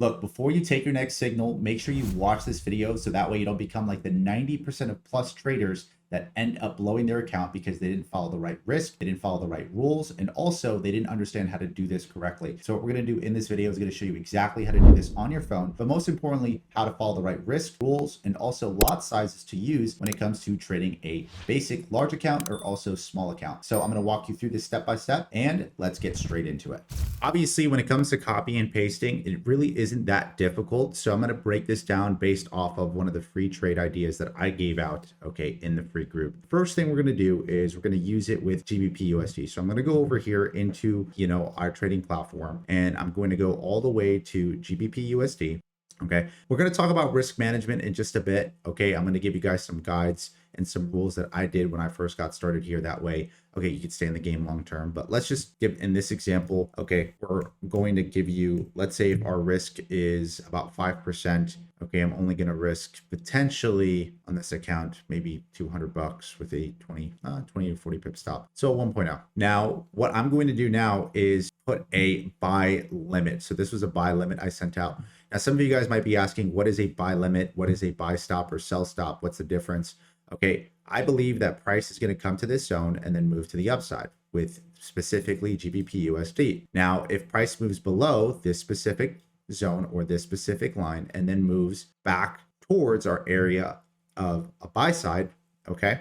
Look, before you take your next signal, make sure you watch this video so that way you don't become like the 90% of plus traders that end up blowing their account because they didn't follow the right risk, they didn't follow the right rules, and also they didn't understand how to do this correctly. So what we're going to do in this video is going to show you exactly how to do this on your phone, but most importantly, how to follow the right risk, rules, and also lot sizes to use when it comes to trading a basic large account or also small account. So I'm going to walk you through this step by step, and let's get straight into it. Obviously, when it comes to copy and pasting, it really isn't that difficult. So I'm going to break this down based off of one of the free trade ideas that I gave out, okay, in the free group. First thing we're going to do is we're going to use it with GBPUSD. So I'm going to go over here into, our trading platform, and I'm going to go all the way to GBPUSD. Okay, we're going to talk about risk management in just a bit. Okay, I'm going to give you guys some guides and some rules that I did when I first got started here. That way, okay, you could stay in the game long term. But let's just give in this example, okay, we're going to give you, let's say if our risk is about 5%. Okay, I'm only going to risk potentially on this account, maybe $200 with a 20 to 40 pip stop. So 1.0. Now, what I'm going to do now is put a buy limit. So this was a buy limit I sent out. Now, some of you guys might be asking, what is a buy limit? What is a buy stop or sell stop? What's the difference? Okay, I believe that price is going to come to this zone and then move to the upside with specifically GBPUSD. Now, if price moves below this specific zone or this specific line and then moves back towards our area of a buy side, okay,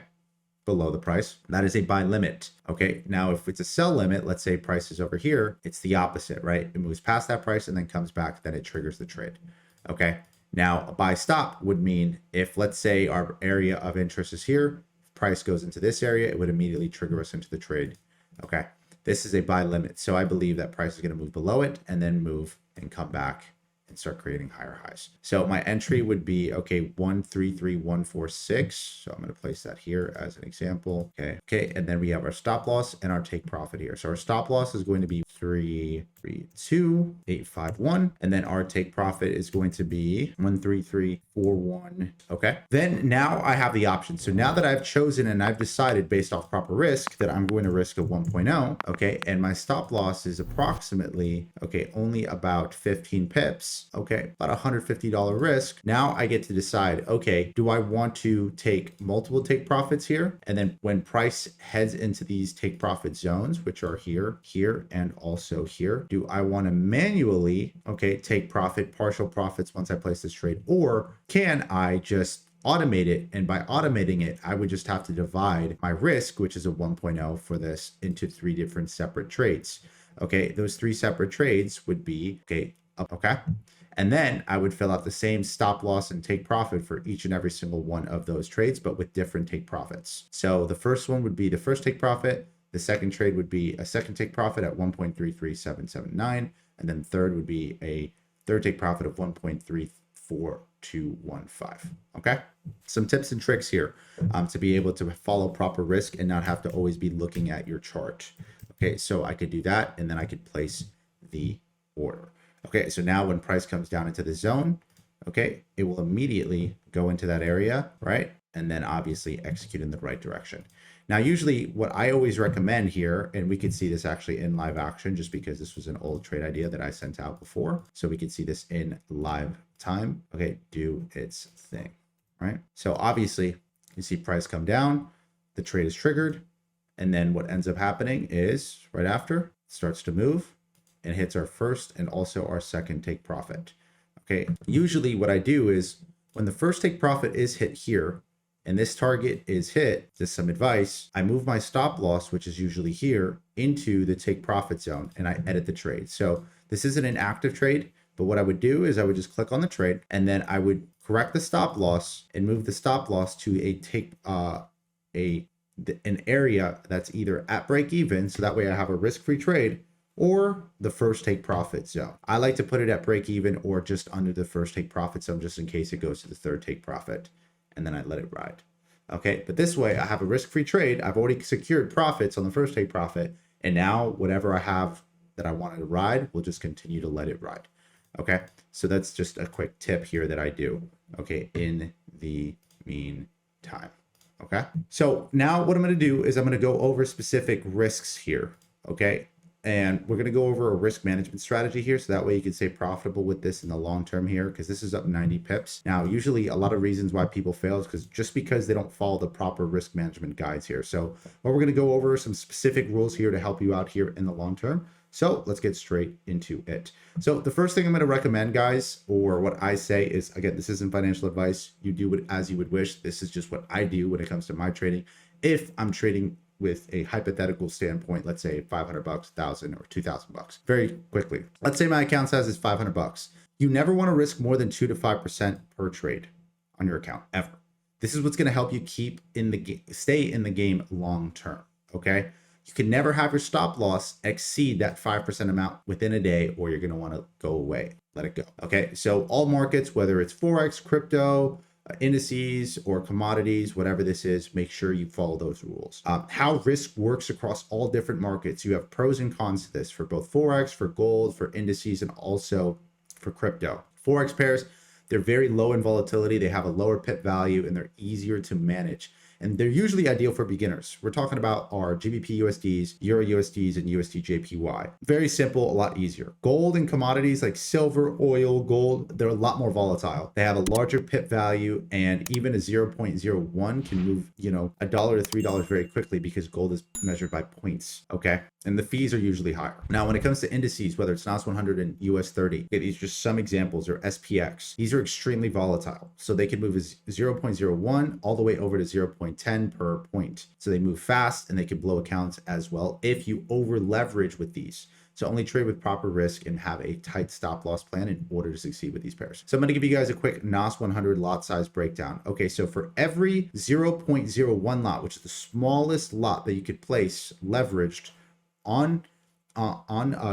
below the price, that is a buy limit. Okay, now if it's a sell limit, let's say price is over here, it's the opposite, right? It moves past that price and then comes back, then it triggers the trade. Okay, now a buy stop would mean if, let's say, our area of interest is here, price goes into this area, it would immediately trigger us into the trade. Okay, this is a buy limit. So I believe that price is going to move below it and then move and come back and start creating higher highs. So my entry would be, okay, 133146. So I'm going to place that here as an example. Okay. And then we have our stop loss and our take profit here. So our stop loss is going to be 332851. And then our take profit is going to be 13341. Okay. Then now I have the option. So now that I've chosen and I've decided based off proper risk that I'm going to risk a 1.0. Okay. And my stop loss is approximately, okay, only about 15 pips. Okay, about $150 risk. Now I get to decide, okay, do I want to take multiple take profits here? And then when price heads into these take profit zones, which are here, here, and also here, do I want to manually, okay, take partial profits once I place this trade? Or can I just automate it? And by automating it, I would just have to divide my risk, which is a 1.0 for this, into 3 different separate trades. Okay, those 3 separate trades would be, okay, and then I would fill out the same stop loss and take profit for each and every single one of those trades, but with different take profits. So the first one would be the first take profit. The second trade would be a second take profit at 1.33779. And then third would be a third take profit of 1.34215. Okay. Some tips and tricks here to be able to follow proper risk and not have to always be looking at your chart. Okay. So I could do that and then I could place the order. Okay, so now when price comes down into the zone, okay, it will immediately go into that area, right? And then obviously execute in the right direction. Now, usually what I always recommend here, and we could see this actually in live action just because this was an old trade idea that I sent out before. So we could see this in live time. Okay, do its thing, right? So obviously you see price come down, the trade is triggered. And then what ends up happening is right after it starts to move and hits our first and also our second take profit. Okay, usually what I do is when the first take profit is hit here and this target is hit, just some advice, I move my stop loss, which is usually here, into the take profit zone and I edit the trade. So this isn't an active trade, but what I would do is I would just click on the trade and then I would correct the stop loss and move the stop loss to an area that's either at break even, so that way I have a risk-free trade, or the first take profit zone. I like to put it at break even or just under the first take profit zone, just in case it goes to the third take profit, and then I let it ride. Okay, but this way I have a risk-free trade. I've already secured profits on the first take profit, and now whatever I have that I wanted to ride, we'll just continue to let it ride. Okay, so that's just a quick tip here that I do, okay, in the meantime. Okay, so now what I'm going to do is I'm going to go over specific risks here. Okay, And we're going to go over a risk management strategy here. So that way you can stay profitable with this in the long term here, because this is up 90 pips. Now, usually a lot of reasons why people fail is because they don't follow the proper risk management guides here. So we're going to go over some specific rules here to help you out here in the long term. So let's get straight into it. So the first thing I'm going to recommend, guys, or what I say is, again, this isn't financial advice. You do it as you would wish. This is just what I do when it comes to my trading. If I'm trading with a hypothetical standpoint, let's say 500 bucks, 1,000 or 2,000 bucks, very quickly. Let's say my account size is 500 bucks. You never want to risk more than 2 to 5% per trade on your account ever. This is what's going to help you keep in the game, stay in the game long term. Okay. You can never have your stop loss exceed that 5% amount within a day, or you're going to want to go away, let it go. Okay. So all markets, whether it's Forex, crypto, indices or commodities, whatever this is, make sure you follow those rules. How risk works across all different markets. You have pros and cons to this for both Forex, for gold, for indices, and also for crypto. Forex pairs, they're very low in volatility. They have a lower pip value and they're easier to manage. And they're usually ideal for beginners. We're talking about our GBPUSDs, Euro USDs, and USDJPY. Very simple, a lot easier. Gold and commodities like silver, oil, gold, they're a lot more volatile. They have a larger pip value, and even a 0.01 can move, $1 to $3 very quickly because gold is measured by points. Okay. And the fees are usually higher. Now, when it comes to indices, whether it's NAS 100 and US 30, okay, these are just some examples, or SPX. These are extremely volatile. So they can move as 0.01 all the way over to 0.10 per point. So they move fast and they can blow accounts as well if you over leverage with these. So only trade with proper risk and have a tight stop loss plan in order to succeed with these pairs. So I'm going to give you guys a quick NAS 100 lot size breakdown. Okay, so for every 0.01 lot, which is the smallest lot that you could place leveraged on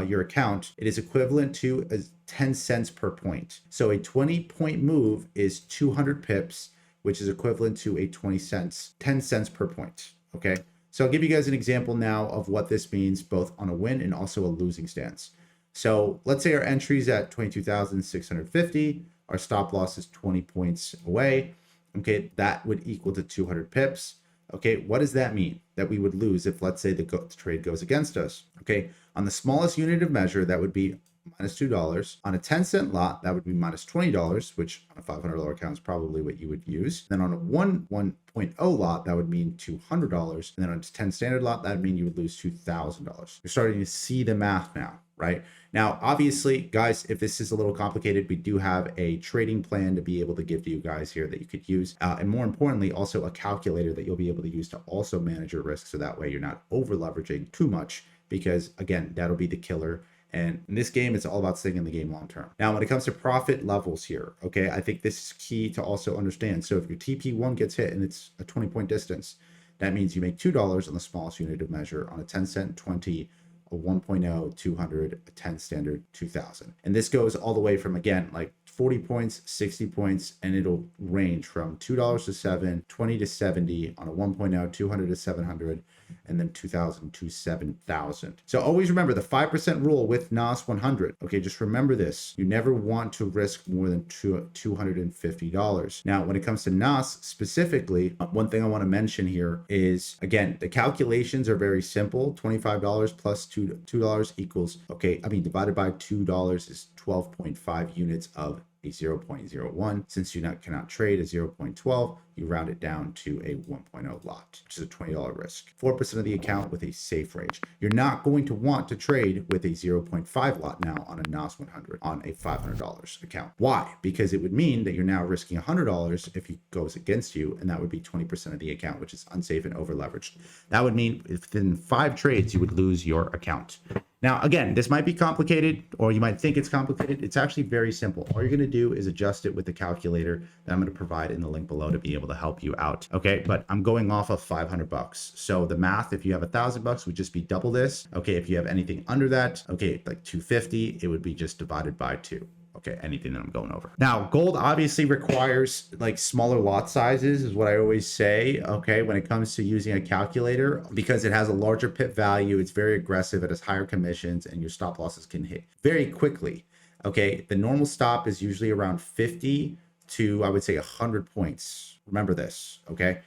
your account, it is equivalent to 10 cents per point. So a 20-point move is 200 pips, which is equivalent to a 10 cents per point. Okay. So I'll give you guys an example now of what this means, both on a win and also a losing stance. So let's say our entry's at 22,650. Our stop loss is 20 points away. Okay. That would equal to 200 pips. Okay, what does that mean? That we would lose if, let's say, the trade goes against us. Okay, on the smallest unit of measure, that would be minus $2. On a 10-cent lot, that would be minus $20, which on a $500 account is probably what you would use. Then on a 1.0 lot, that would mean $200. And then on a 10 standard lot, that would mean you would lose $2,000. You're starting to see the math now, right? Now, obviously, guys, if this is a little complicated, we do have a trading plan to be able to give to you guys here that you could use. And more importantly, also a calculator that you'll be able to use to also manage your risk. So that way you're not over leveraging too much, because again, that'll be the killer. And in this game, it's all about staying in the game long term. Now, when it comes to profit levels here, okay, I think this is key to also understand. So if your TP1 gets hit and it's a 20-point distance, that means you make $2 on the smallest unit of measure. On a 10 cent, 20, a 1.0, 200, a 10 standard, 2,000. And this goes all the way from, again, like 40 points, 60 points, and it'll range from $2 to 7, 20 to 70 on a 1.0, 200 to 700, and then 2,000 to 7,000. So always remember the 5% rule with NAS 100. Okay, just remember this. You never want to risk more than $250. Now, when it comes to NAS specifically, one thing I want to mention here is, again, the calculations are very simple. $25 plus $2 equals, okay, divided by $2 is 12.5 units of a 0.01. Since you cannot trade a 0.12, you round it down to a 1.0 lot, which is a $20 risk. 4% of the account with a safe range. You're not going to want to trade with a 0.5 lot now on a NAS 100 on a $500 account. Why? Because it would mean that you're now risking $100 if it goes against you, and that would be 20% of the account, which is unsafe and over leveraged. That would mean within 5 trades, you would lose your account. Now, again, this might be complicated, or you might think it's complicated. It's actually very simple. All you're going to do is adjust it with the calculator that I'm going to provide in the link below to be able to help you out. Okay, but I'm going off of 500 bucks. So the math, if you have $1,000 would just be double this. Okay, if you have anything under that, okay, like 250, it would be just divided by 2. Okay, anything that I'm going over. Now, gold obviously requires like smaller lot sizes is what I always say, okay, when it comes to using a calculator, because it has a larger pip value, it's very aggressive, it has higher commissions, and your stop losses can hit very quickly. Okay, the normal stop is usually around 50 to, I would say, 100 points. Remember this, okay?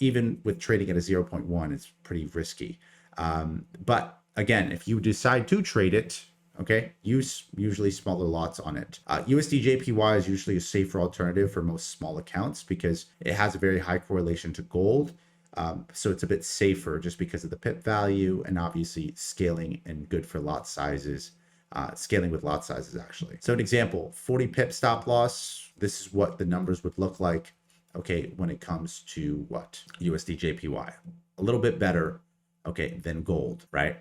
Even with trading at a 0.1, it's pretty risky. But again, if you decide to trade it, okay, use usually smaller lots on it. USD JPY is usually a safer alternative for most small accounts because it has a very high correlation to gold. So it's a bit safer just because of the pip value and obviously scaling and good for lot sizes. Scaling with lot sizes actually. So an example, 40 pip stop loss. This is what the numbers would look like. Okay, when it comes to what? USD JPY. A little bit better, okay, than gold, right?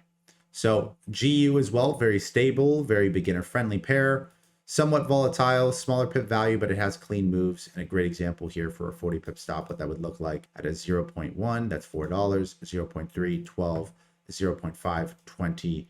So GU as well, very stable, very beginner friendly pair, somewhat volatile, smaller pip value, but it has clean moves. And a great example here for a 40 pip stop, what that would look like at a 0.1, that's $4, 0.3, 12, 0.5, 20.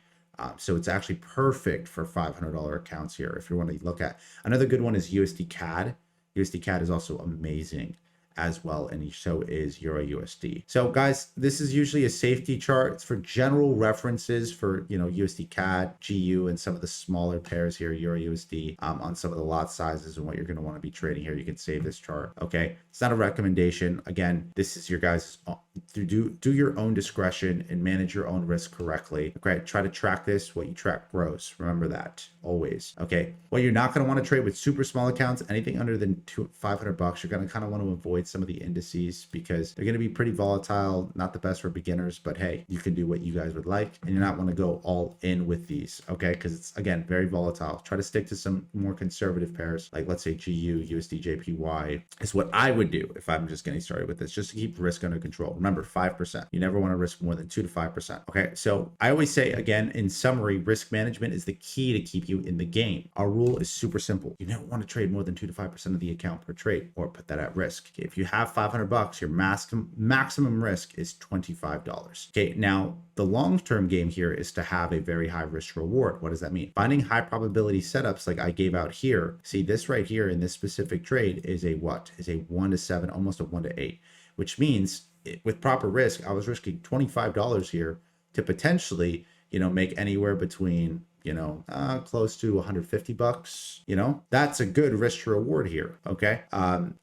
So it's actually perfect for $500 accounts here. If you want to look at another good one is USD CAD. USD CAD is also amazing as well, and so is Euro USD. So guys, this is usually a safety chart. It's for general references for, you know, USD CAD, GU, and some of the smaller pairs here, Euro USD, on some of the lot sizes and what you're going to want to be trading here. You can save this chart. Okay, it's not a recommendation. Again, this is your guys to do your own discretion and manage your own risk correctly. Okay, try to track this. What you track grows. Remember that always. Okay, well, you're not going to want to trade with super small accounts. Anything under than $500, you're going to kind of want to avoid some of the indices because they're going to be pretty volatile. Not the best for beginners, but hey, you can do what you guys would like, and you're not want to go all in with these. Okay, because it's again very volatile. Try to stick to some more conservative pairs, like let's say GU, USD, JPY is what I would do if I'm just getting started with this, just to keep risk under control. Remember, 5%. You never want to risk more than 2 to 5%. Okay, so I always say again, in summary, risk management is the key to keep you in the game. Our rule is super simple. You don't want to trade more than 2 to 5% of the account per trade or put that at risk. Okay, if you have $500, your maximum risk is $25. Okay, now the long-term game here is to have a very high risk reward. What does that mean? Finding high probability setups like I gave out here. See, this right here in this specific trade is a what? Is a 1 to 7, almost a 1 to 8, which means with proper risk, I was risking $25 here to potentially, you know, make anywhere between, you know, close to $150. You know, that's a good risk to reward here. Okay.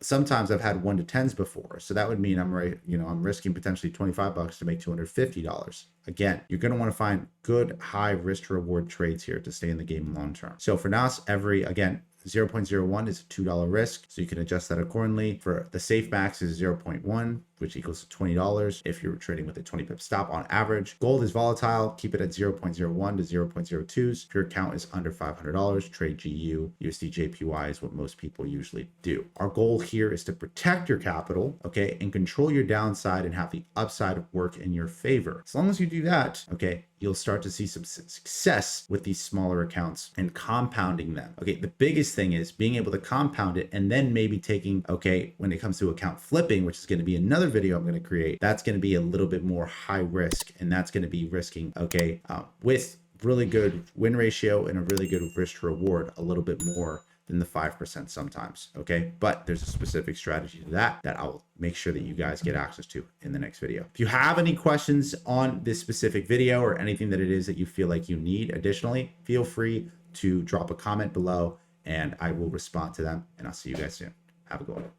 Sometimes I've had 1 to 10s before. So that would mean I'm risking potentially $25 to make $250. Again, you're going to want to find good high risk to reward trades here to stay in the game long term. So for now, again, 0.01 is a $2 risk, so you can adjust that accordingly. For the safe max is 0.1, which equals to $20 if you're trading with a 20 pip stop on average. Gold is volatile, keep it at 0.01 to 0.02s. If your account is under $500, trade GU, USD JPY is what most people usually do. Our goal here is to protect your capital, okay, and control your downside and have the upside work in your favor. As long as you do that, okay, you'll start to see some success with these smaller accounts and compounding them. Okay, the biggest thing is being able to compound it and then maybe taking, okay, when it comes to account flipping, which is going to be another video I'm going to create, that's going to be a little bit more high risk, and that's going to be risking, okay, with really good win ratio and a really good risk to reward, a little bit more than the 5% sometimes. Okay, but there's a specific strategy to that I'll make sure that you guys get access to in the next video. If you have any questions on this specific video or anything that it is that you feel like you need additionally, feel free to drop a comment below and I will respond to them, and I'll see you guys soon. Have a good one.